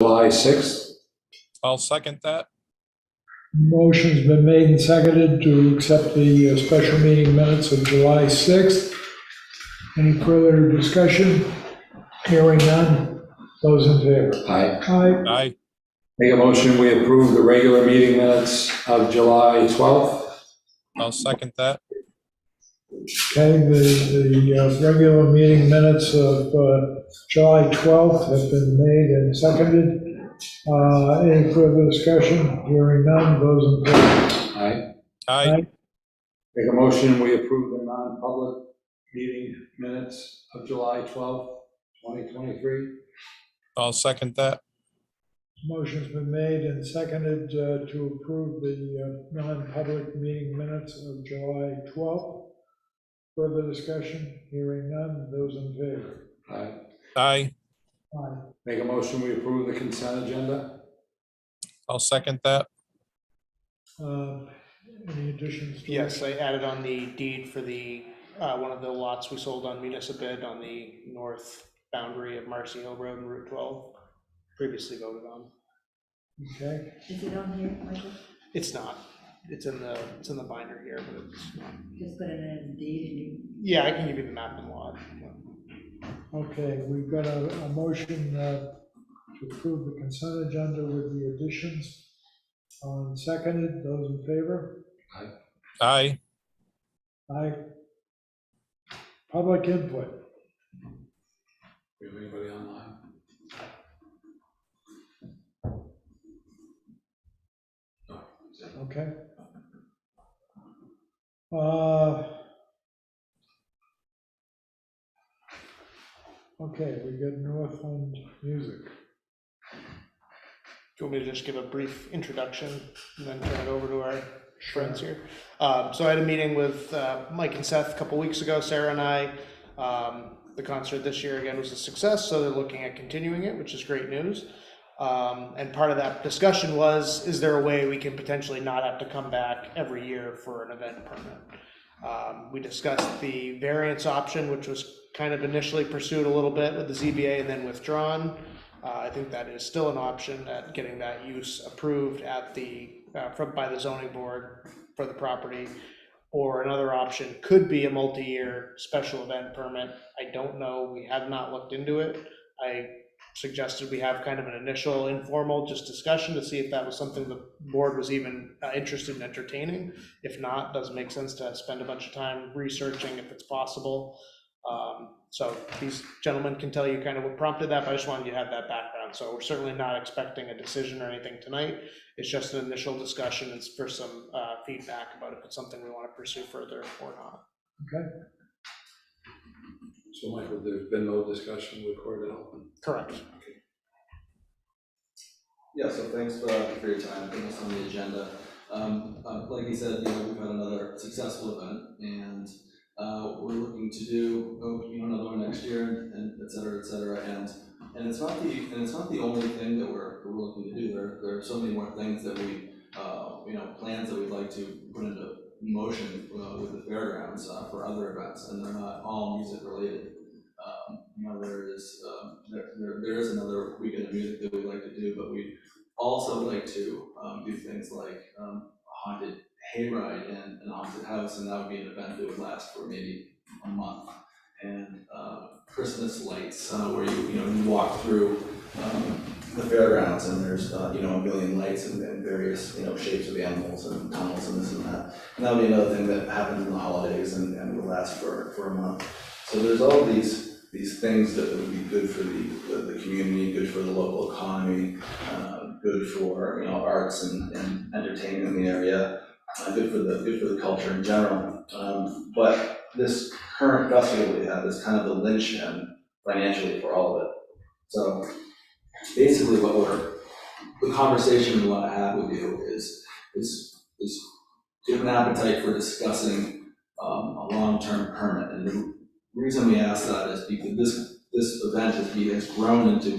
July 6th. I'll second that. Motion's been made and seconded to accept the special meeting minutes of July 6th. Any further discussion? Hearing none. Those in favor? Aye. Aye. Aye. Make a motion, we approve the regular meeting minutes of July 12th. I'll second that. Okay, the regular meeting minutes of July 12th have been made and seconded. Any further discussion? Hearing none. Those in favor? Aye. Aye. Make a motion, we approve the non-public meeting minutes of July 12th, 2023. I'll second that. Motion's been made and seconded to approve the non-public meeting minutes of July 12th. Further discussion? Hearing none. Those in favor? Aye. Aye. Aye. Make a motion, we approve the consent agenda. I'll second that. Any additions to Yes, I added on the deed for the one of the lots we sold on Municipid on the north boundary of Marcy Hill Road and Route 12, previously voted on. Okay. Is it on here, Michael? It's not. It's in the binder here, but it's not. Just put it in deed and you. Yeah, I can give you the map and lot. Okay, we've got a motion to approve the consent agenda with the additions. Seconded. Those in favor? Aye. Aye. Public input. Do we have anybody online? No. Okay. Okay, we got Northland music. Do you want me to just give a brief introduction and then turn it over to our friends here? So I had a meeting with Mike and Seth a couple weeks ago, Sarah and I. The concert this year again was a success, so they're looking at continuing it, which is great news. And part of that discussion was, is there a way we can potentially not have to come back every year for an event permit? We discussed the variance option, which was kind of initially pursued a little bit with the ZBA and then withdrawn. I think that is still an option at getting that use approved at by the zoning board for the property. Or another option could be a multi-year special event permit. I don't know, we have not looked into it. I suggested we have kind of an initial informal just discussion to see if that was something the board was even interested in entertaining. If not, does it make sense to spend a bunch of time researching if it's possible? So these gentlemen can tell you kind of what prompted that, but I just wanted you to have that background. So we're certainly not expecting a decision or anything tonight. It's just an initial discussion and for some feedback about if it's something we want to pursue further or not. Okay. So Michael, there's been no discussion with Cordell? Correct. Yeah, so thanks for your time putting us on the agenda. Like he said, we've had another successful event, and we're looking to do another one next year, and et cetera, and it's not the only thing that we're looking to do. There are so many more things that we plans that we'd like to put into motion with the fairgrounds for other events, and they're not all music related. There is another weekend of music that we'd like to do, but we also like to do things like a haunted hayride and a haunted house, and that would be an event that would last for maybe a month. And Christmas lights, where you walk through the fairgrounds, and there's a million lights and various shapes of animals and tunnels and this and that. And that would be another thing that happens in the holidays and would last for a month. So there's all these things that would be good for the community, good for the local economy, good for arts and entertainment in the area, good for the culture in general. But this current festival we have is kind of the linchpin financially for all of it. So basically, the conversation we want to have with you is do you have an appetite for discussing a long-term permit? And the reason we ask that is because this event has grown into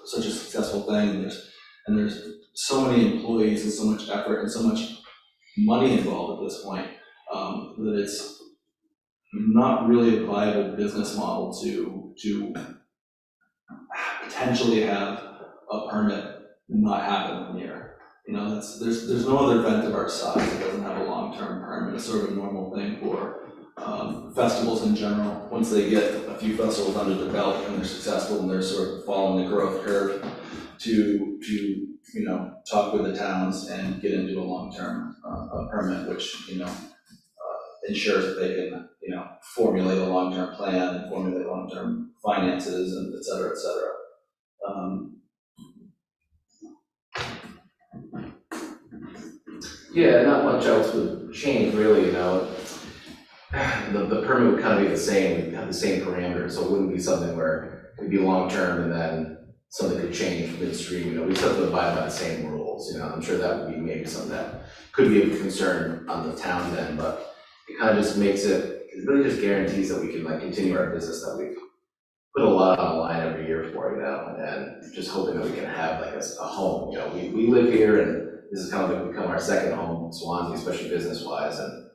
such a successful thing, and there's so many employees and so much effort and so much money involved at this point that it's not really a viable business model to potentially have a permit not happen in a year. You know, there's no other event of our size that doesn't have a long-term permit. It's sort of a normal thing for festivals in general. Once they get a few festivals under their belt and they're successful and they're sort of following the growth curve to you know, talk with the towns and get into a long-term permit, which, you know, ensures that they can, you know, formulate a long-term plan and formulate long-term finances and et cetera, et cetera. Yeah, not much else would change really, you know. The permit would kind of be the same, we'd have the same parameters, so it wouldn't be something where it'd be long-term and then something could change midstream, you know, we still have to abide by the same rules, you know. I'm sure that would be maybe something that could be of concern on the town then, but it kind of just makes it really just guarantees that we can like continue our business that we've put a lot on the line every year for, you know, and just hoping that we can have like a home, you know. We live here and this is kind of like become our second home in Swanzey, especially business-wise, and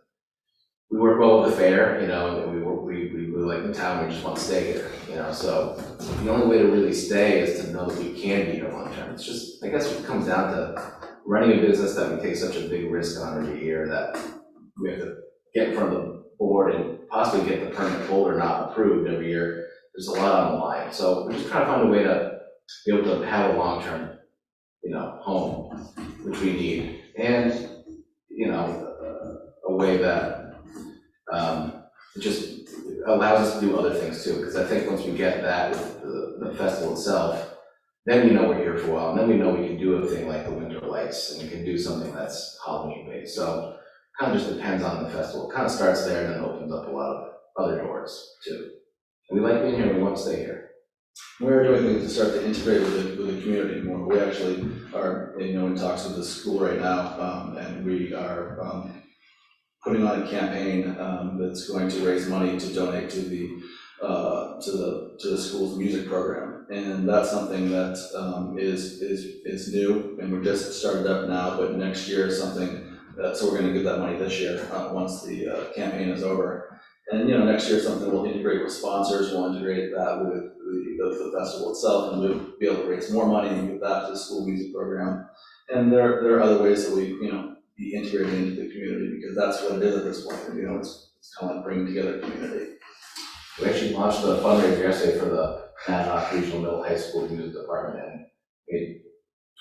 we work well with the fair, you know, and we really like the town, we just want to stay here, you know, so the only way to really stay is to know that we can be here long term. It's just, I guess it comes down to running a business that we take such a big risk on every year that we have to get in front of the board and possibly get the permit pulled or not approved every year. There's a lot on the line, so we're just trying to find a way to be able to have a long-term, you know, home, which we need, and, you know, a way that it just allows us to do other things too, because I think once we get that with the festival itself, then we know we're here for a while, and then we know we can do a thing like the winter lights, and we can do something that's Halloween based. So it kind of just depends on the festival. It kind of starts there and then opens up a lot of other doors too. And we like being here, we want to stay here. We're doing things to start to integrate with the community more. We actually are, you know, in talks with the school right now, and we are putting on a campaign that's going to raise money to donate to the school's music program, and that's something that is new, and we're just started up now. But next year is something that, so we're going to give that money this year once the campaign is over, and you know, next year something we'll integrate with sponsors. We'll integrate that with the festival itself, and we'll be able to raise more money and give that to the school music program. And there are other ways that we, you know, be integrated into the community, because that's what it is at this point. You know, it's kind of like bringing together community. We actually launched the fundraiser yesterday for the Nonpublic Regional Middle High School Music Department, and made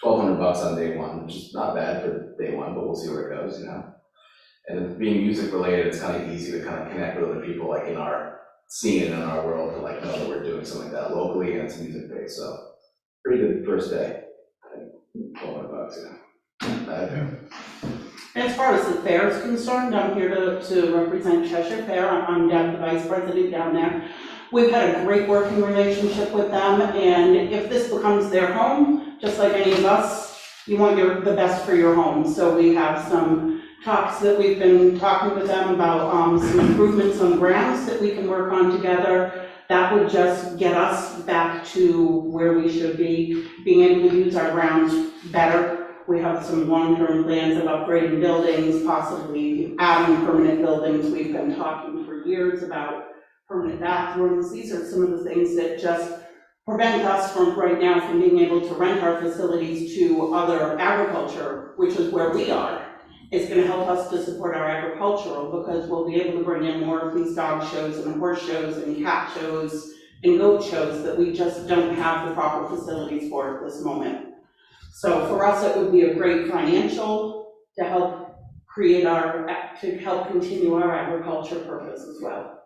$1,200 on day one, which is not bad for day one, but we'll see where it goes, you know. And being music related, it's kind of easy to kind of connect with other people like in our scene and in our world to like know that we're doing something like that locally and it's music based. So pretty good first day. I think $1,200, yeah. As far as the fair is concerned, I'm here to represent Cheshire Fair. I'm Deb, the vice president down there. We've had a great working relationship with them, and if this becomes their home, just like any of us, you want the best for your home. So we have some talks that we've been talking with them about some improvements on grounds that we can work on together. That would just get us back to where we should be, being able to use our grounds better. We have some long-term plans of upgrading buildings, possibly adding permanent buildings. We've been talking for years about permanent bathrooms. These are some of the things that just prevent us from right now from being able to rent our facilities to other agriculture, which is where we are. It's going to help us to support our agricultural, because we'll be able to bring in more of these dog shows and horse shows and cat shows and goat shows that we just don't have the proper facilities for at this moment. So for us, it would be a great financial to help create to help continue our agriculture purpose as well.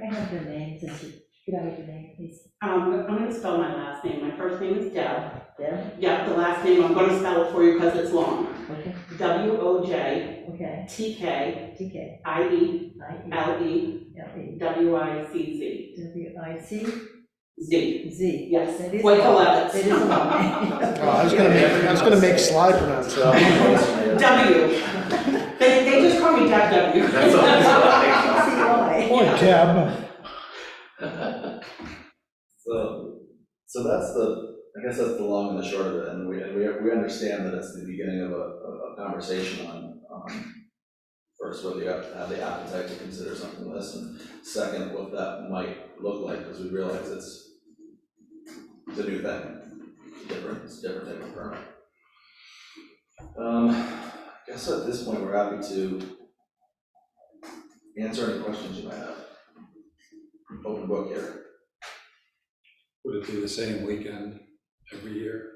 I have your name, since you could have your name, please. I'm going to spell my last name. My first name is Deb. Deb? Yep, the last name, I'm going to spell it for you because it's long. Okay. W-O-J-T-K-I-E-L-E Okay. TK. I-E-L-E. W-I-C-Z. W-I-C. Z. Z. Yes, It is quite the long. letters. It is long. Oh, I was gonna make Sly pronounce it. W. They just call me Deb W. That's C-Y. Or Tab. So that's I guess that's the long and the short of it, and we understand that it's the beginning of a conversation on, first, whether you have to have the appetite to consider something like this, and second, what that might look like, because we realize It's a new thing, it's a different type of permit. I guess at this point, we're happy to answer any questions you might have. Open book here. Would it be the same weekend every year?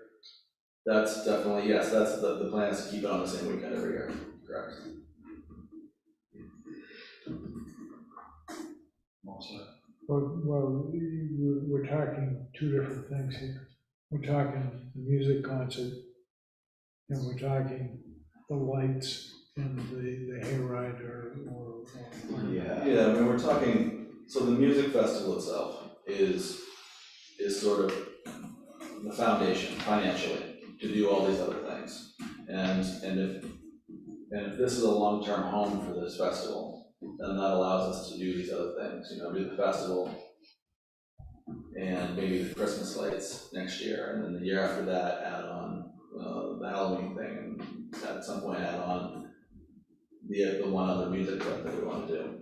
That's definitely, yes, that's the plan is to keep it on the same weekend every year, correct? Well, we're talking two different things here. We're talking the music concert, and we're talking the lights and the hayride or. Yeah. Yeah, I mean, we're talking, so the music festival itself is sort of the foundation financially to do all these other things. And if this is a long-term home for this festival, then that allows us to do these other things, you know, do the festival and maybe the Christmas lights next year, and then the year after that, add on the Halloween thing, and at some point add on the one other music event that we want to do.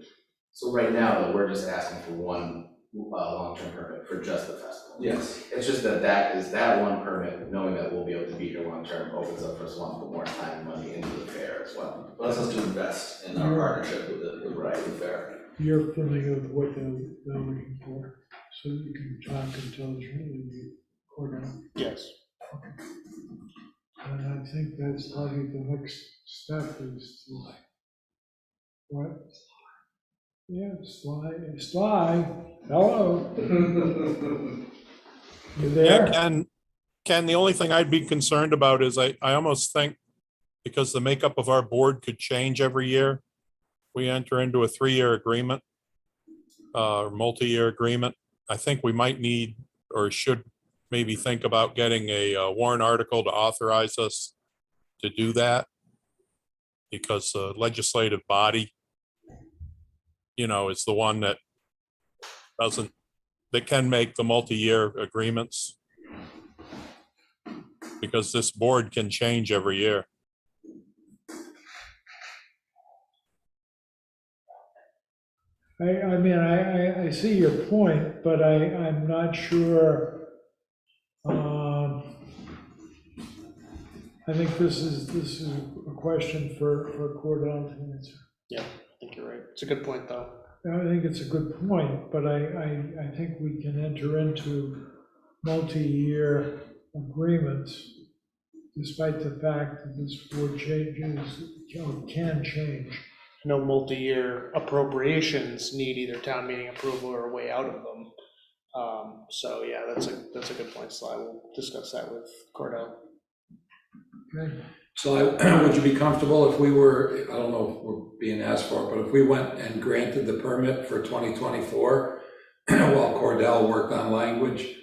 So right now, though, we're just asking for one long-term permit for just the festival. Yes. It's just that one permit, knowing that we'll be able to be here long-term, opens up for us to put more time and money into the fair as well. Allows us to invest in our partnership with the fair. You're familiar with what they're looking for, so you can talk until it's really recorded. Yes. And I think that's probably the next step is to, what? Yeah, Sly, hello. You there? Yeah, Ken, the only thing I'd be concerned about is I almost think because the makeup of our board could change every year, we enter into a 3-year agreement, or multi-year agreement. I think we might need or should maybe think about getting a warrant article to authorize us to do that, because the legislative body, you know, is the one that can make the multi-year agreements, because this board can change every year. I mean, I see your point, but I'm not sure. I think this is a question for Cordell to answer. Yeah, I think you're right. It's a good point, though. I think it's a good point, but I think we can enter into multi-year agreements despite the fact that this board changes, can change. No multi-year appropriations need either town meeting approval or a way out of them. So yeah, that's a good point, Sly. We'll discuss that with Cordell. Okay. So would you be comfortable if we were, I don't know if we're being asked for it, but if we went and granted the permit for 2024 while Cordell worked on language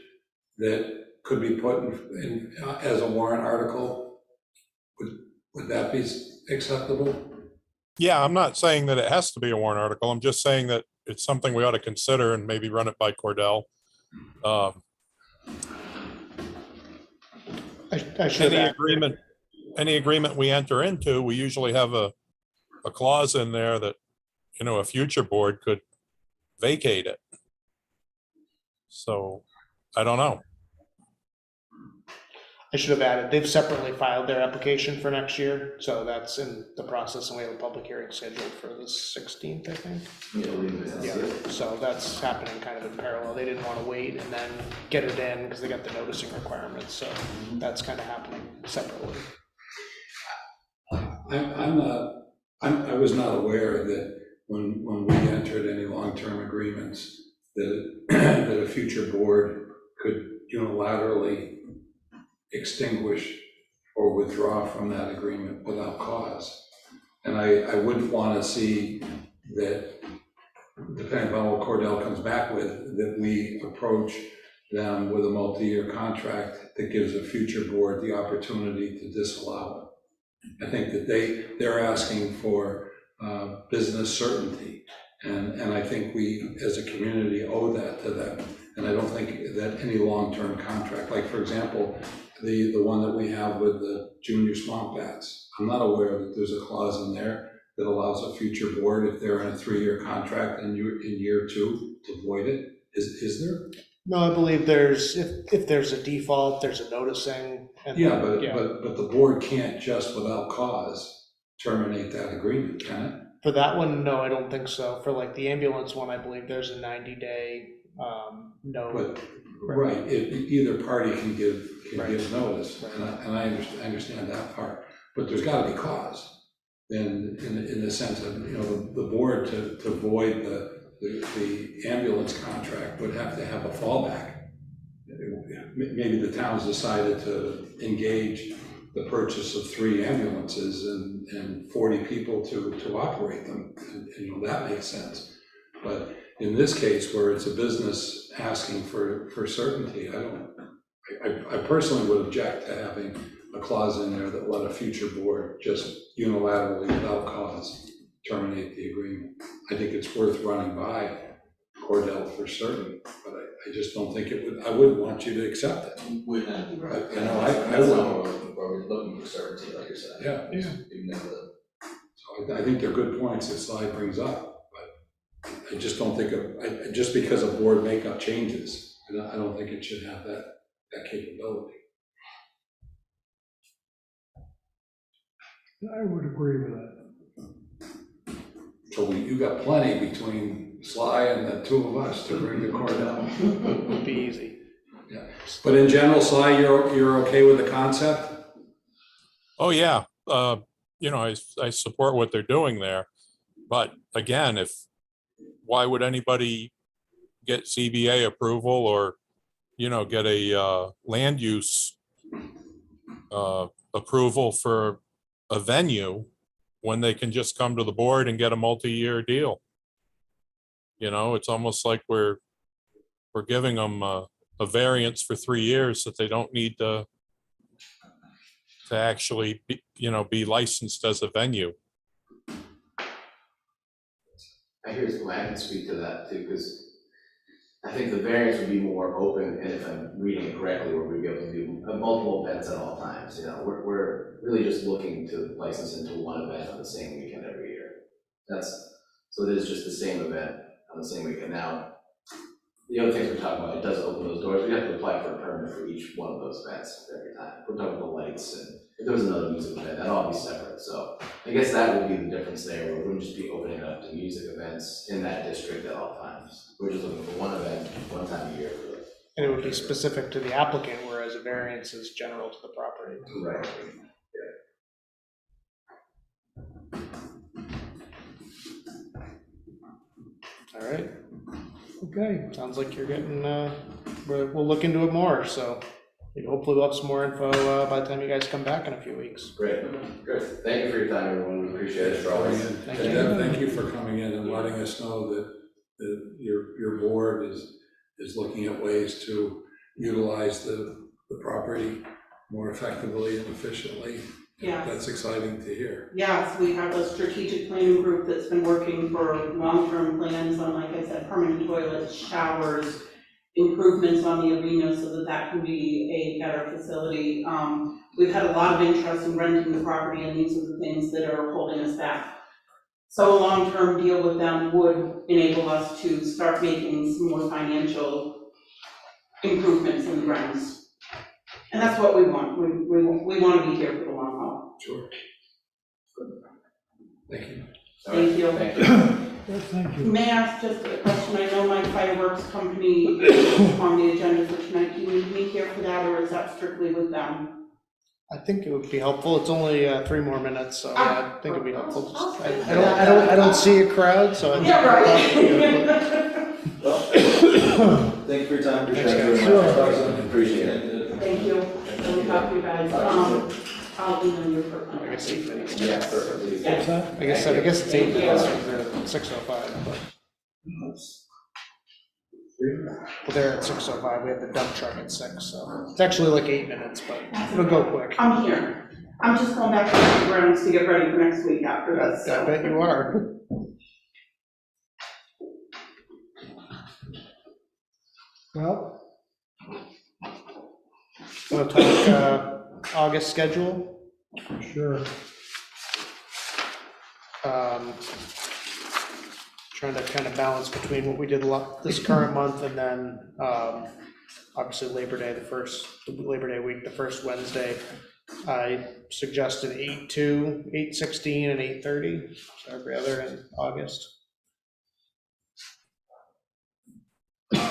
that could be put in as a warrant article, would that be acceptable? Yeah, I'm not saying that it has to be a warrant article. I'm just saying that it's something we ought to consider and maybe run it by Cordell. I should add. Any agreement we enter into, we usually have a clause in there that, you know, a future board could vacate it. So I don't know. I should have added, they've separately filed their application for next year, so that's in the process, and we have a public hearing scheduled for the 16th, I think. Yeah, so that's happening kind of in parallel. They didn't want to wait and then get it in because they got the noticing requirements, so that's kind of happening separately. I was not aware that when we entered any long-term agreements that a future board could unilaterally extinguish or withdraw from that agreement without cause. And I wouldn't want to see that, depending on what Cordell comes back with, that we approach them with a multi-year contract that gives a future board the opportunity to disallow it. I think that they're asking for business certainty, and I think we as a community owe that to them. And I don't think that any long-term contract, like for example, the one that we have with the junior swamp bats, I'm not aware that there's a clause in there that allows a future board, if they're in a 3-year contract and you're in year 2, to void it. Is there? No, I believe if there's a default, there's a noticing. And Yeah, but the board can't just without cause terminate that agreement, can it? For that one, no, I don't think so. For like the ambulance one, I believe there's a 90-day no. But, right, either party can give notice, Right. and I understand that part, but there's gotta be cause. And in the sense of, the board to void the ambulance contract would have to have a fallback. Maybe the town's decided to engage the purchase of 3 ambulances and 40 people to operate them, and that makes sense. But in this case, where it's a business asking for certainty, I personally would object to having a clause in there that let a future board just unilaterally, without cause, terminate the agreement. I think it's worth running by Cordell for certain, but I just don't think I wouldn't want you to accept it. Wouldn't. I That's would. not what we're looking for. We're looking for certainty, like you're saying. Yeah. Even though So I think they're good points that Sly brings up, but I just don't think, just because a board makeup changes, I don't think it should have that capability. I would agree with that. So you got plenty between Sly and the 2 of us to bring to Cordell. It would be easy. But in general, Sly, you're okay with the concept? Oh, yeah. I support what they're doing there. But again, why would anybody get CBA approval or, get a land use approval for a venue when they can just come to the board and get a multi-year deal? It's almost like we're giving them a variance for 3 years that they don't need to actually be licensed as a venue. I hear it's glad to speak to that too, because I think the variance would be more open, and if I'm reading it correctly, where we'd be able to do multiple events at all times. We're really just looking to license into one event on the same weekend every year. So it is just the same event on the same weekend. Now, the other things we're talking about, it does open those doors. We have to apply for a permit for each one of those events every time. We're talking about lights, and if there was another music event, that'd all be separate. So I guess that would be the difference there, where we wouldn't just be opening it up to music events in that district at all times. We're just looking for one event, one time a year. And it would be specific to the applicant, whereas a variance is general to the property. Right. All right. Okay, Sounds like you're getting, we'll look into it more, so hopefully we'll have some more info by the time you guys come back in a few weeks. Great. Thank you for your time, everyone. We appreciate it. Thank you. Deb, thank you for coming in and letting us know that your board is looking at ways to utilize the property more effectively and efficiently. Yeah. That's exciting to hear. Yes, we have a strategic planning group that's been working for long-term plans on, like I said, permanent toilets, showers, improvements on the arena so that can be a better facility. We've had a lot of interest in renting the property, and these are the things that are holding us back. So a long-term deal with them would enable us to start making some more financial improvements in the grounds. And that's what we want. We want to be here for the long haul. Sure. Thank you. Thank you. Thank you. well, thank you. May I ask just a question? I know my fireworks company is on the agenda for tonight. Do you need me here for that, or is that strictly with them? I think it would be helpful. It's only 3 more minutes, so yeah, I think it'd be helpful. I'll Just- stay for I that. don't see a crowd, so. I think- Yeah, right. Thank you for your time. Thanks, guys. Sure. Appreciate it. Thank you. We'll talk to you guys. I'll email you for. I guess 8 minutes. Yeah, perfect. What's that? I guess it's 8 minutes, they're at 6:05, but. Well, they're at 6:05, we have the dump truck at 6, so it's actually like 8 minutes, but it'll go quick. I'm here. I'm just going back to the grounds to get ready for next week after this. I bet you are. Well, Want to talk August schedule? sure. trying to kind of balance between what we did this current month and then, obviously Labor Day week, the first Wednesday. I suggested 8/2, 8/16, and 8/30, so every other in August. Did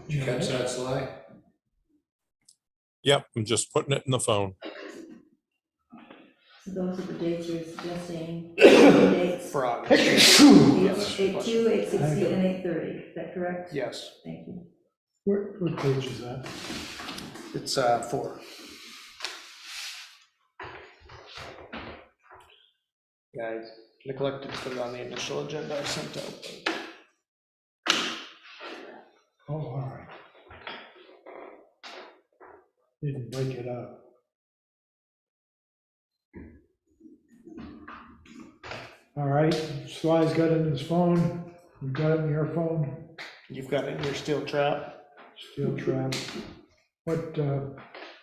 you catch that, Sly? Yep, I'm just putting it in the phone. So those are the dates you're suggesting, dates, For August. 8/2, 8/16, and 8/30, is that correct? Yes, Thank you. What page is that? it's 4. Yeah, I neglected to put it on the initial agenda I sent out. Oh, all right. Didn't break it up. All right, Sly's got it in his phone, you've got it in your phone, You've got it in your steel trap. steel trap. What, Give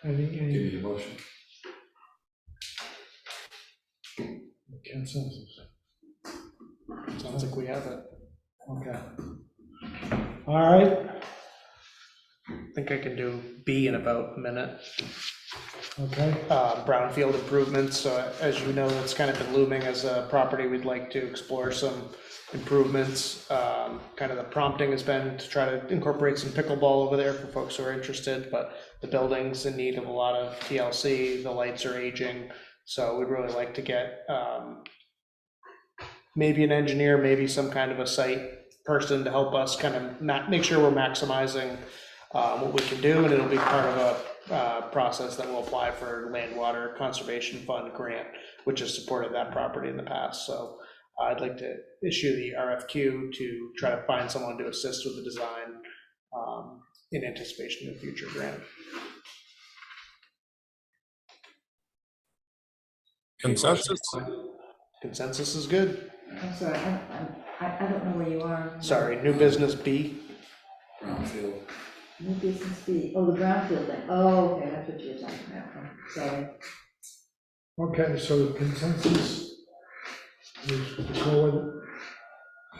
any you a motion. consensus? Sounds like we have it. Okay. All right, I think I can do B in about a minute. okay, Brownfield improvements, so as you know, that's kind of been looming as a property we'd like to explore some improvements. Kind of the prompting has been to try to incorporate some pickleball over there for folks who are interested, but the building's in need of a lot of TLC, the lights are aging, so we'd really like to get maybe an engineer, maybe some kind of a site person to help us kind of make sure we're maximizing what we can do, and it'll be part of a process that will apply for Land Water Conservation Fund grant, which has supported that property in the past. So I'd like to issue the RFQ to try to find someone to assist with the design in anticipation of future grant. Consensus? Consensus is good. I'm sorry, I don't know where you are. Sorry, new business B. Brownfield. New business B, oh, the brownfield thing, oh, okay, that's what you were talking about, sorry. okay, so consensus is to go with it.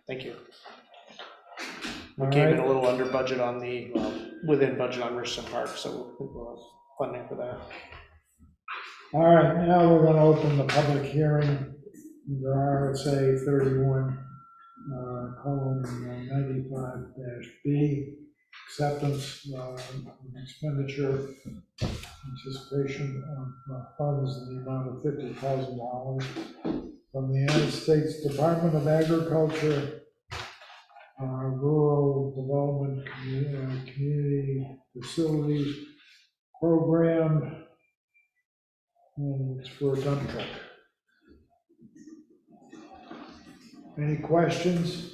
Thank you. All We came in right. a little under budget on the, within budget on Richardson Park, so we'll have funding for that. All right, now we're gonna open the public hearing under RSA 31, colon 95-B, acceptance of expenditure, anticipation of funds in the amount of $50,000 from the United States Department of Agriculture, Rural Development Community Facilities Program, and it's for a dump truck. Any questions?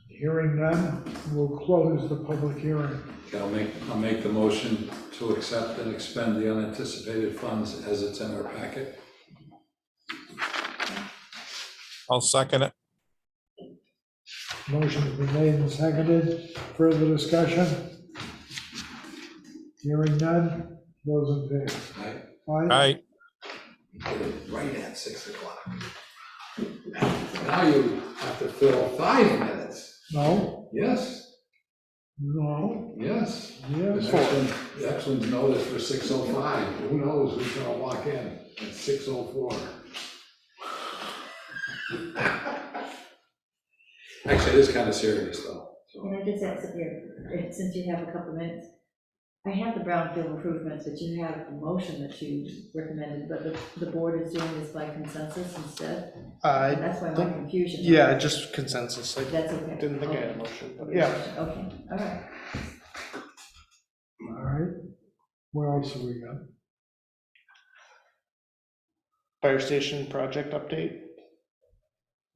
Hearing none, we'll close the public hearing. Okay, I'll make the motion to accept and expend the unanticipated funds as it's in our packet. I'll second it. Motion's been made and seconded. Further discussion? Hearing none, those in favor? Aye. Aye. Put it right at 6 o'clock. Now you have to fill 5 minutes. No, Yes, no, yes. yes. The next one's noticed for 6:05. Who knows who's gonna walk in at 6:04? Actually, it is kind of serious though, so. Can I just ask here, since you have a couple minutes, I have the brownfield improvements, but you have a motion that you recommended, but the board is doing this by consensus instead? And that's why my confusion. Yeah, just consensus. I That's okay. didn't think I had a motion, but yeah. Okay, all right. All right. What else have we got? Fire station project update.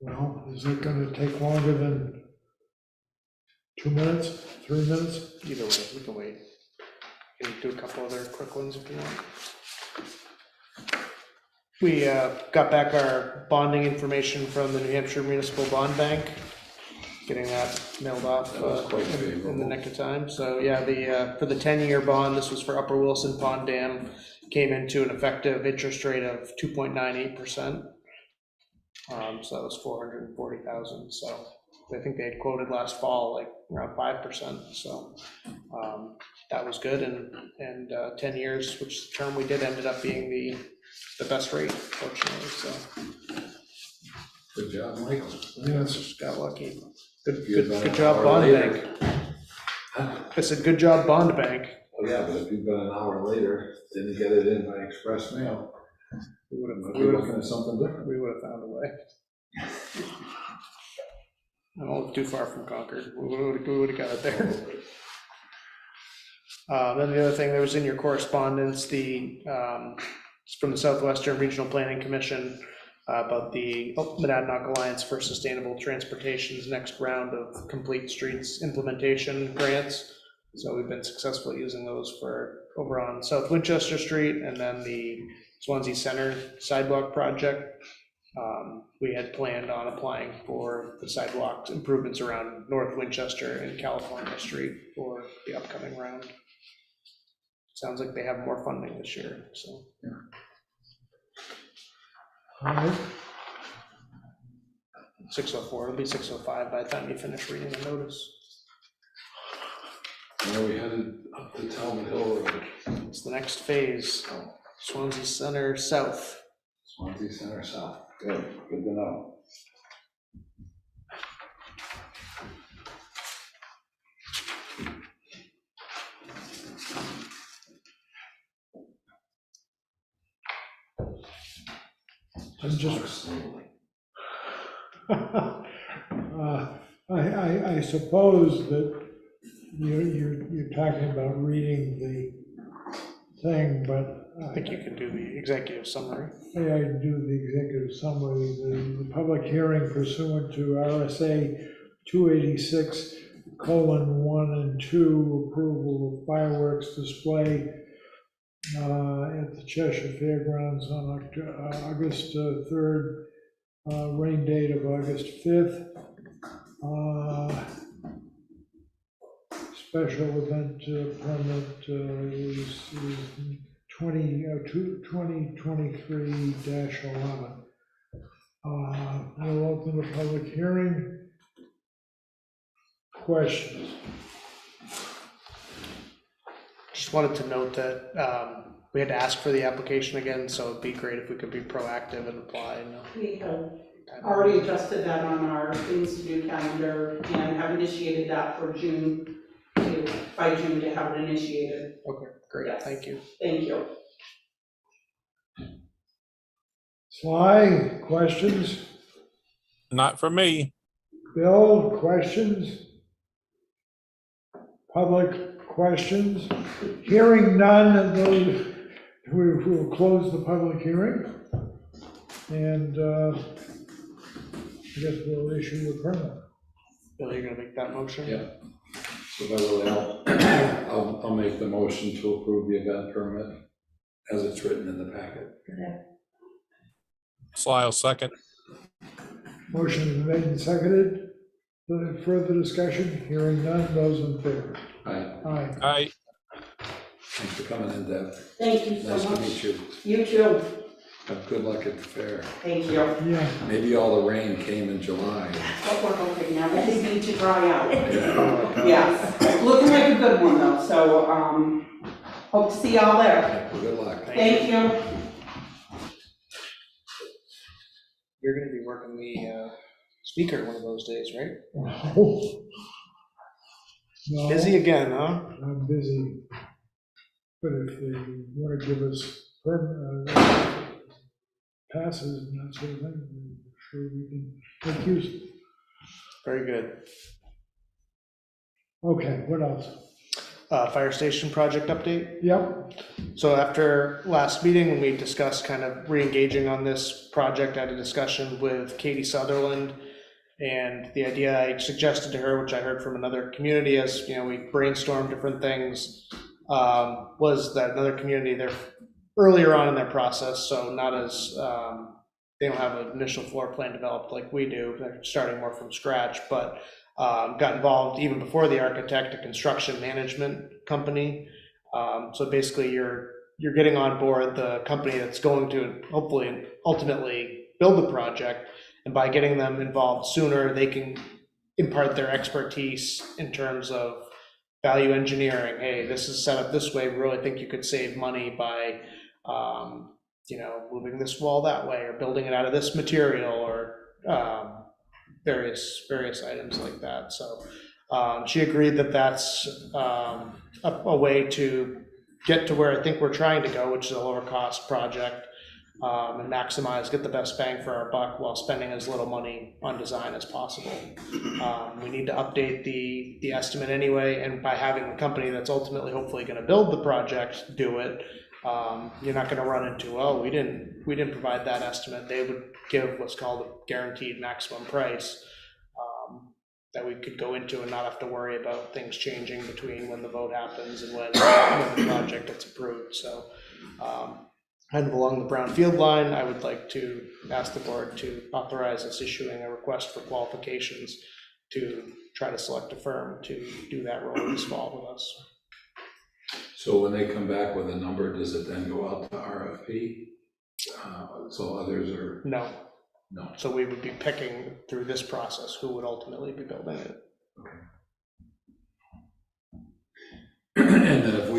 Well, is it gonna take longer than 2 minutes, 3 minutes? Either way, we can wait. Can do a couple other quick ones if you want. We got back our bonding information from the New Hampshire Municipal Bond Bank. getting that mailed off That was quite in the favorable. nick of time. So yeah, for the 10-year bond, this was for Upper Wilson Pond Dam, came into an effective interest rate of 2.98%. So that was 440,000. So I think they had quoted last fall like around 5%. So that was good, and 10 years, which is the term we did, ended up being the best rate, fortunately. So Good job, Michael. Yes. just got lucky. Good, You'd good, been good an job, hour bond later. bank. I said, good job, bond bank. Oh, yeah, but if you'd been an hour later, didn't get it in by express mail, We would might have, be we would looking have, at something different. we would have found a way. I don't live too far from Concord. We would have got it there. Then the other thing that was in your correspondence, it's from the Southwestern Regional Planning Commission about the Monadnock Alliance for Sustainable Transportation's next round of Complete Streets implementation grants. So we've been successfully using those for over on South Winchester Street, and then the Swanzey Center sidewalk project. We had planned on applying for the sidewalk improvements around North Winchester and California Street for the upcoming round. Sounds like they have more funding this year, so. All right. 604, it'll be 605 by the time you finish reading the notice. Now we headed up to Talbot Hill Road, It's the next phase, Swanzey Center South. Swansea Center South. Good to know. I'm just, Talk slowly. I suppose that you're talking about reading the thing, but I think you can do the executive summary. I do the executive summary. The public hearing pursuant to RSA 286:1 and 2, approval of fireworks display at the Cheshire Fairgrounds on August 3rd, rain date of August 5th. Special event permit is 2023-11. We'll open the public hearing. Questions? Just wanted to note that we had to ask for the application again, so it'd be great if we could be proactive and apply. We have already adjusted that on our things to do calendar and have initiated that for June, by June to have it initiated. Okay, great, Yes. thank you. Thank you. Sly, questions? Not for me. Bill, questions? Public questions? Hearing none, we will close the public hearing. And I guess we'll issue the permit. Bill, you're gonna make that motion? Yeah. So Beverly, I'll make the motion to approve the event permit as it's written in the packet. Sly will second. Motion is made and seconded. Further discussion? Hearing none, those in favor? Aye. Aye. Aye. Thanks for coming in, Deb. Thank you so Nice to much. meet you. You too. Have good luck at the fair. Thank you. Yeah. Maybe all the rain came in July. But we're hoping now that they need to dry out. Yeah. Yes, looking like a good one though, so, hope to see y'all there. Well, good luck. Thank you. You're gonna be working the speaker one of those days, right? No, Busy again, huh? I'm busy. But if they want to give us passes and that sort of thing, I'm sure we can make use. Very good. Okay, what else? Fire station project update. Yep, So after last meeting, when we discussed kind of re-engaging on this project, I had a discussion with Katie Sutherland. And the idea I suggested to her, which I heard from another community as, we brainstormed different things, was that another community, they're earlier on in their process, so not as, they don't have an initial floor plan developed like we do. They're starting more from scratch, but got involved even before the architect, a construction management company. So basically you're getting on board the company that's going to hopefully ultimately build the project. And by getting them involved sooner, they can impart their expertise in terms of value engineering. Hey, this is set up this way. We really think you could save money by, moving this wall that way, or building it out of this material, or various items like that. So she agreed that that's a way to get to where I think we're trying to go, which is a lower cost project, and maximize, get the best bang for our buck while spending as little money on design as possible. We need to update the estimate anyway, and by having the company that's ultimately hopefully going to build the project do it, you're not going to run into, oh, we didn't provide that estimate. They would give what's called a guaranteed maximum price that we could go into and not have to worry about things changing between when the vote happens and when the project gets approved. So kind of along the brownfield line, I would like to ask the board to authorize us issuing a request for qualifications to try to select a firm to do that role this fall with us. So when they come back with a number, does it then go out to RFP? So others are? No. No. So we would be picking through this process who would ultimately be building it. Okay. And then if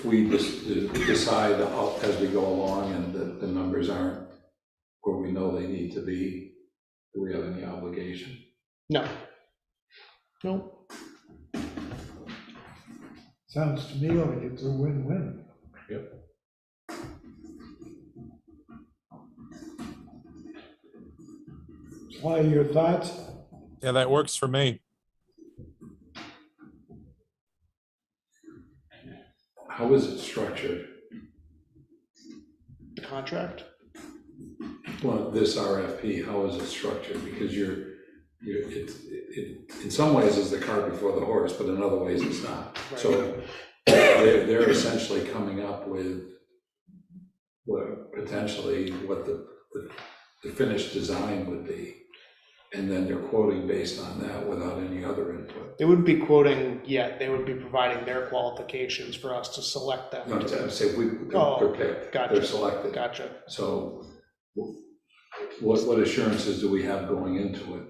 we just decide as we go along and the numbers aren't where we know they need to be, do we have any obligation? No. No. Sounds to me like it's a win-win. Yep. Sly, your thoughts? Yeah, that works for me. How is it structured? The contract? Well, this RFP, how is it structured? Because in some ways it's the cart before the horse, but in other ways it's not. Right. So they're essentially coming up with potentially what the finished design would be. And then they're quoting based on that without any other input. They wouldn't be quoting yet. They would be providing their qualifications for us to select them. No, I'm saying Oh, they're picked, gotcha. they're selected. Gotcha. So what assurances do we have going into it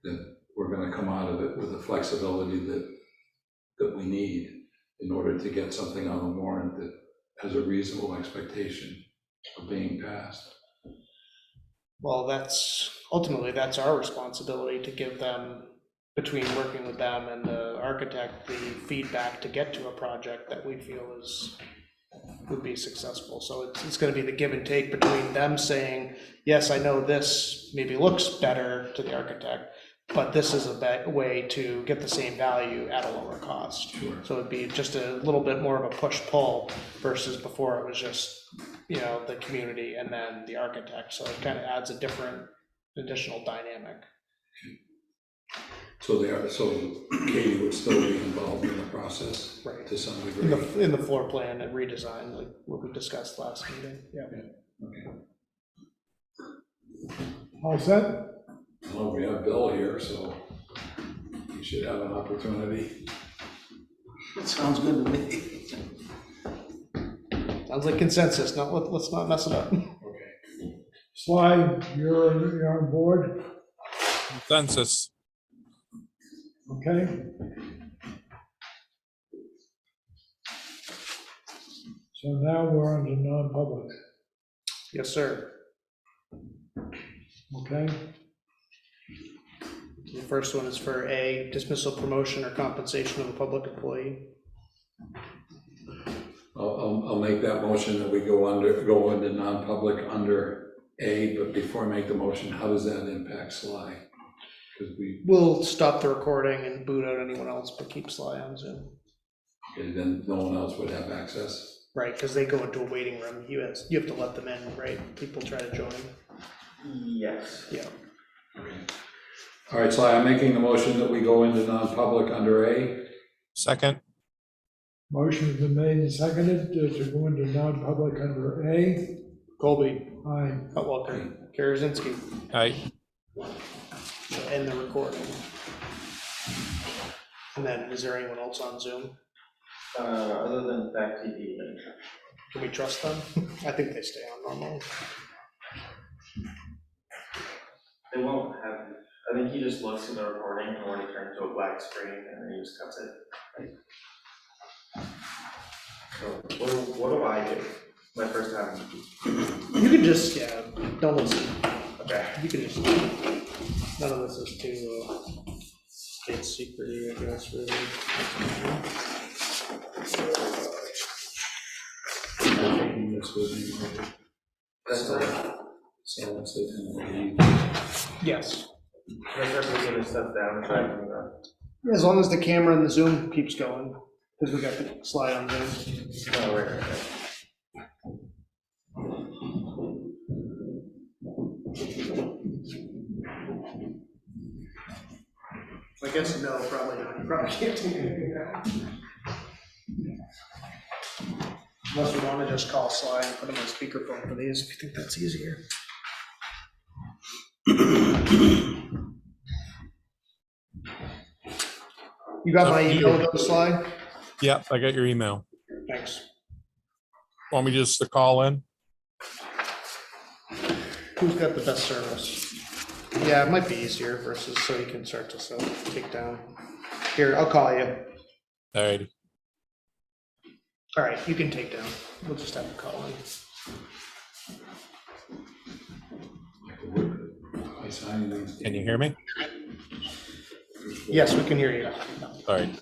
that we're going to come out of it with the flexibility that we need in order to get something on the warrant that has a reasonable expectation of being passed? Well, ultimately that's our responsibility to give them, between working with them and the architect, the feedback to get to a project that we feel would be successful. So it's going to be the give and take between them saying, yes, I know this maybe looks better to the architect, but this is a way to get the same value at a lower cost. Sure. So it'd be just a little bit more of a push-pull versus before it was just, the community and then the architect. So it kind of adds a different additional dynamic. So Katie would still be involved in the process, Right. to some degree. In the floor plan and redesign, like what we discussed last meeting. Yeah. Okay. All set? Well, we have Bill here, so he should have an opportunity. That sounds good to me. Sounds like consensus. No, let's not mess it up. Okay. Sly, you're on board, Consensus. okay? So now we're on to non-public, Yes, sir. okay? The first one is for A, dismissal, promotion, or compensation of a public employee. I'll make that motion that we go into non-public under A, but before I make the motion, how does that impact Sly? Because We'll stop the recording and boot out anyone else, but keep Sly on Zoom. then no one else would have access. Right, because they go into a waiting room. You have to let them in, right? People try to join. Yes. Yeah. Okay. All right, Sly, I'm making the motion that we go into non-public under A. Second. Motion's been made and seconded to go into non-public under A. Colby, Aye. Walker, Karazinski, Aye. end the recording. And then, is there anyone else on Zoom? Other than Fact TV, and Can we trust them? I think they stay on normally. they won't have, I think he just looks at the recording and when he turns to a black screen and then he just cuts it. So what do I do? My first time. You can just, don't listen. Okay. You can just, none of this is too, state secret-y, I guess, really. Taking this with me, That's it. so once they kind of leave. Yes. Can I start taking this stuff down so I can, As long as the camera and the Zoom keeps going, because we got the slide on Zoom. oh, right. I guess no, probably not. You probably can't do anything now. Unless we want to just call Sly and put him on speakerphone for these, if you think that's easier. You got my email though, Sly? Yeah, I got your email. Thanks. Want me just to call in? Who's got the best service? Yeah, it might be easier versus so you can start to take down. Here, I'll call you. All right. All right, you can take down. We'll just have to call in. I signed these. Can you hear me? Yes, we can hear you. All right.